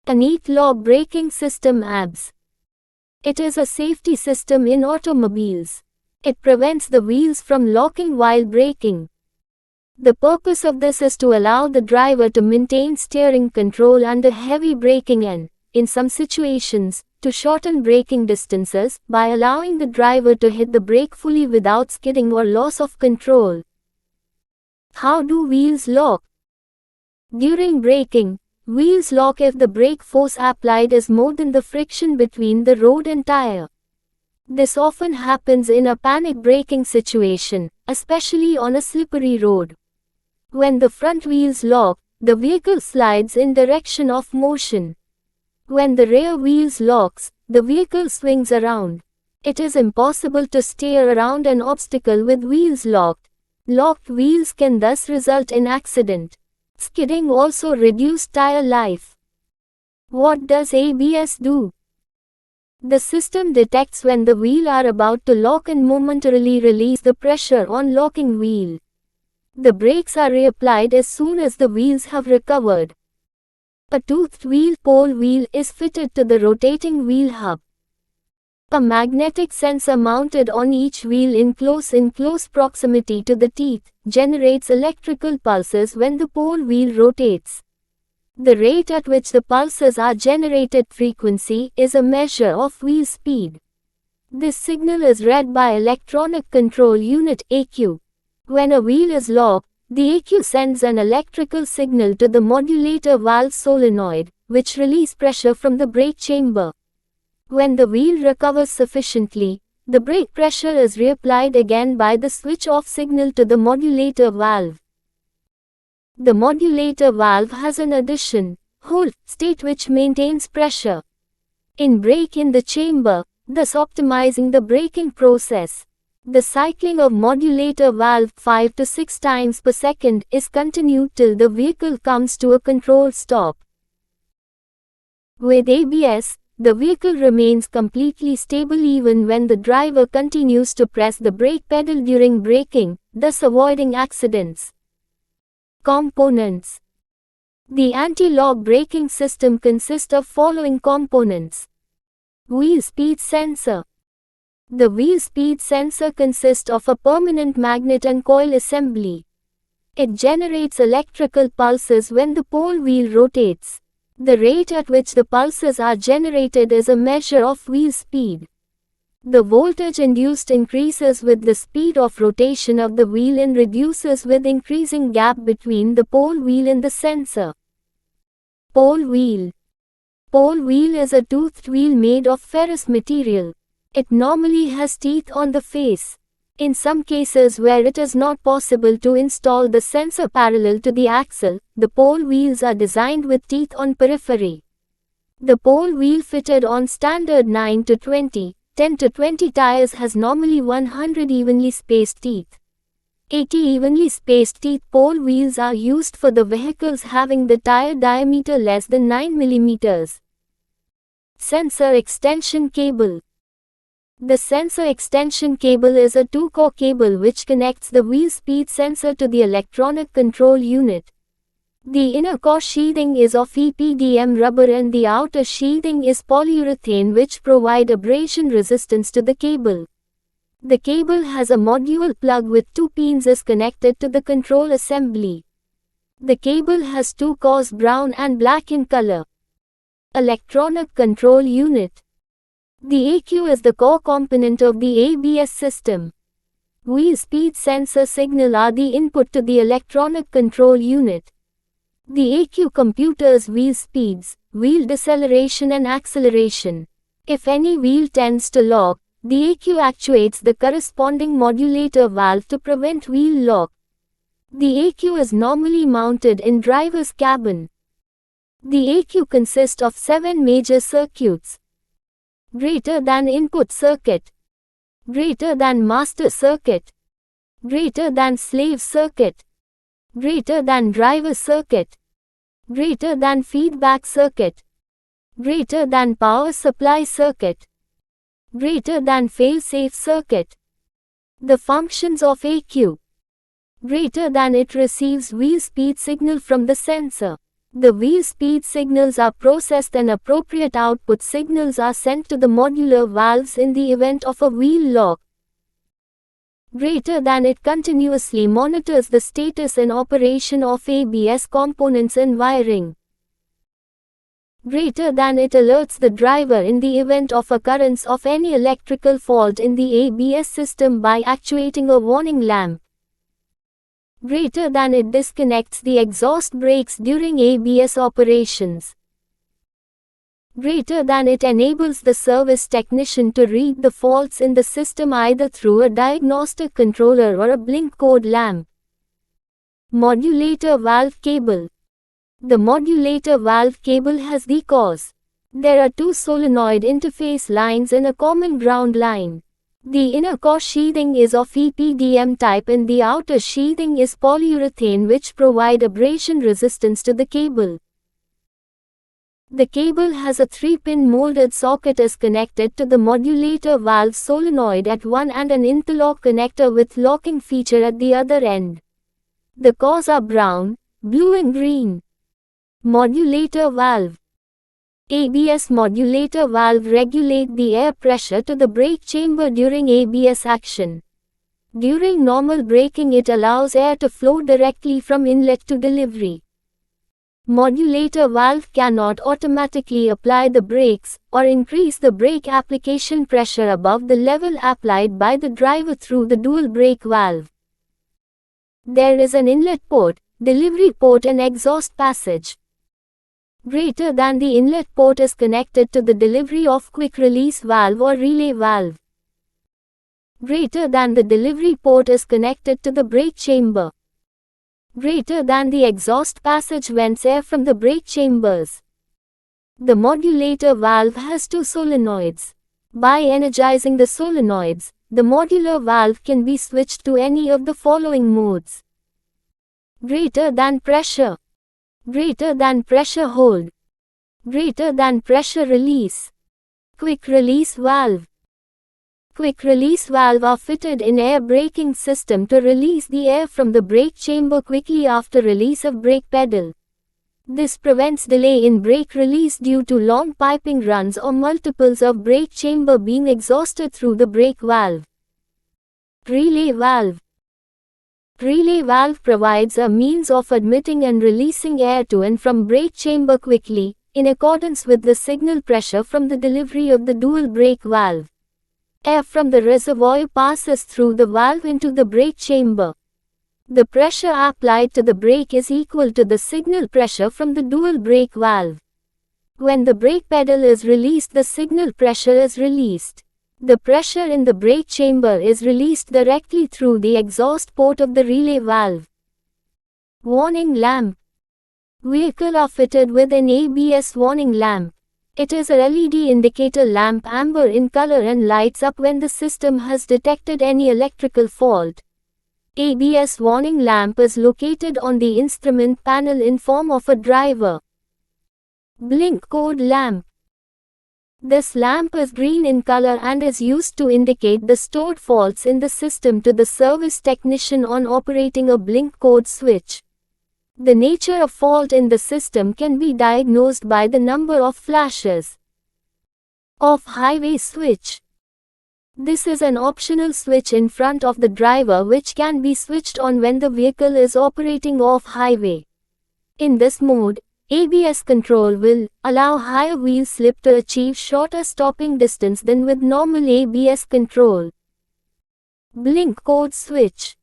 Anti-lock braking system ABS. It is a safety system in automobiles. It prevents the wheels from locking while braking. The purpose of this is to allow the driver to maintain steering control under heavy braking and, in some situations, to shorten braking distances by allowing the driver to hit the brake fully without skidding or loss of control. How do wheels lock? During braking, wheels lock if the brake force applied is more than the friction between the road and tire. This often happens in a panic braking situation, especially on a slippery road. When the front wheels lock, the vehicle slides in direction of motion. When the rear wheels locks, the vehicle swings around. It is impossible to steer around an obstacle with wheels locked. Locked wheels can thus result in accident. Skidding also reduces tire life. What does ABS do? The system detects when the wheels are about to lock and momentarily release the pressure on locking wheel. The brakes are reapplied as soon as the wheels have recovered. A toothed wheel pole wheel is fitted to the rotating wheel hub. A magnetic sensor mounted on each wheel in close proximity to the teeth generates electrical pulses when the pole wheel rotates. The rate at which the pulses are generated frequency is a measure of wheel speed. This signal is read by electronic control unit ECU. When a wheel is locked, the ECU sends an electrical signal to the modulator valve solenoid, which releases pressure from the brake chamber. When the wheel recovers sufficiently, the brake pressure is reapplied again by the switch-off signal to the modulator valve. The modulator valve has an addition, hold, state which maintains pressure in brake in the chamber, thus optimizing the braking process. The cycling of modulator valve 5 to 6 times per second is continued till the vehicle comes to a controlled stop. With ABS, the vehicle remains completely stable even when the driver continues to press the brake pedal during braking, thus avoiding accidents. Components. The anti-lock braking system consists of following components. Wheel speed sensor. The wheel speed sensor consists of a permanent magnet and coil assembly. It generates electrical pulses when the pole wheel rotates. The rate at which the pulses are generated is a measure of wheel speed. The voltage induced increases with the speed of rotation of the wheel and reduces with increasing gap between the pole wheel and the sensor. Pole wheel. Pole wheel is a toothed wheel made of ferrous material. It normally has teeth on the face. In some cases where it is not possible to install the sensor parallel to the axle, the pole wheels are designed with teeth on periphery. The pole wheel fitted on standard 9 to 20, 10 to 20 tires has normally 100 evenly spaced teeth. 80 evenly spaced teeth pole wheels are used for the vehicles having the tire diameter less than 9 mm. Sensor extension cable. The sensor extension cable is a two-core cable which connects the wheel speed sensor to the electronic control unit. The inner core sheathing is of EPDM rubber and the outer sheathing is polyurethane which provide abrasion resistance to the cable. The cable has a module plug with 2 pins is connected to the control assembly. The cable has 2 cores brown and black in color. Electronic control unit. The ECU is the core component of the ABS system. Wheel speed sensor signal are the input to the electronic control unit. The ECU computers wheel speeds, wheel deceleration and acceleration. If any wheel tends to lock, the ECU actuates the corresponding modulator valve to prevent wheel lock. The ECU is normally mounted in driver's cabin. The ECU consists of 7 major circuits. Greater than input circuit, greater than master circuit, greater than slave circuit, greater than driver circuit, greater than feedback circuit, greater than power supply circuit, greater than fail-safe circuit. The functions of ECU. Greater than it receives wheel speed signal from the sensor. The wheel speed signals are processed and appropriate output signals are sent to the modular valves in the event of a wheel lock. Greater than it continuously monitors the status and operation of ABS components and wiring. Greater than it alerts the driver in the event of occurrence of any electrical fault in the ABS system by actuating a warning lamp. Greater than it disconnects the exhaust brakes during ABS operations. Greater than it enables the service technician to read the faults in the system either through a diagnostic controller or a blink code lamp. Modulator valve cable. The modulator valve cable has the cause. There are two solenoid interface lines and a common ground line. The inner core sheathing is of EPDM type and the outer sheathing is polyurethane which provide abrasion resistance to the cable. The cable has a 3-pin molded socket is connected to the modulator valve solenoid at one end and interlock connector with locking feature at the other end. The cores are brown, blue and green. Modulator valve. ABS modulator valve regulate the air pressure to the brake chamber during ABS action. During normal braking it allows air to flow directly from inlet to delivery. Modulator valve cannot automatically apply the brakes, or increase the brake application pressure above the level applied by the driver through the dual brake valve. There is an inlet port, delivery port and exhaust passage. Greater than the inlet port is connected to the delivery of quick release valve or relay valve. Greater than the delivery port is connected to the brake chamber. Greater than the exhaust passage vents air from the brake chambers. The modulator valve has two solenoids. By energizing the solenoids, the modular valve can be switched to any of the following modes. Greater than pressure. Greater than pressure hold. Greater than pressure release. Quick release valve. Quick release valve are fitted in air braking system to release the air from the brake chamber quickly after release of brake pedal. This prevents delay in brake release due to long piping runs or multiples of brake chamber being exhausted through the brake valve. Relay valve. Relay valve provides a means of admitting and releasing air to and from brake chamber quickly, in accordance with the signal pressure from the delivery of the dual brake valve. Air from the reservoir passes through the valve into the brake chamber. The pressure applied to the brake is equal to the signal pressure from the dual brake valve. When the brake pedal is released, the signal pressure is released. The pressure in the brake chamber is released directly through the exhaust port of the relay valve. Warning lamp. Vehicles are fitted with an ABS warning lamp. It is a LED indicator lamp amber in color and lights up when the system has detected any electrical fault. ABS warning lamp is located on the instrument panel in form of a driver. Blink code lamp. This lamp is green in color and is used to indicate the stored faults in the system to the service technician on operating a blink code switch. The nature of fault in the system can be diagnosed by the number of flashes. Off-highway switch. This is an optional switch in front of the driver which can be switched on when the vehicle is operating off-highway. In this mode, ABS control will allow higher wheel slip to achieve shorter stopping distance than with normal ABS control. Blink code switch.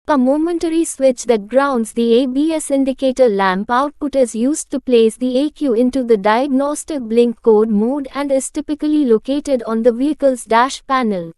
A momentary switch that grounds the ABS indicator lamp output is used to place the ECU into the diagnostic blink code mode and is typically located on the vehicle's dash panel.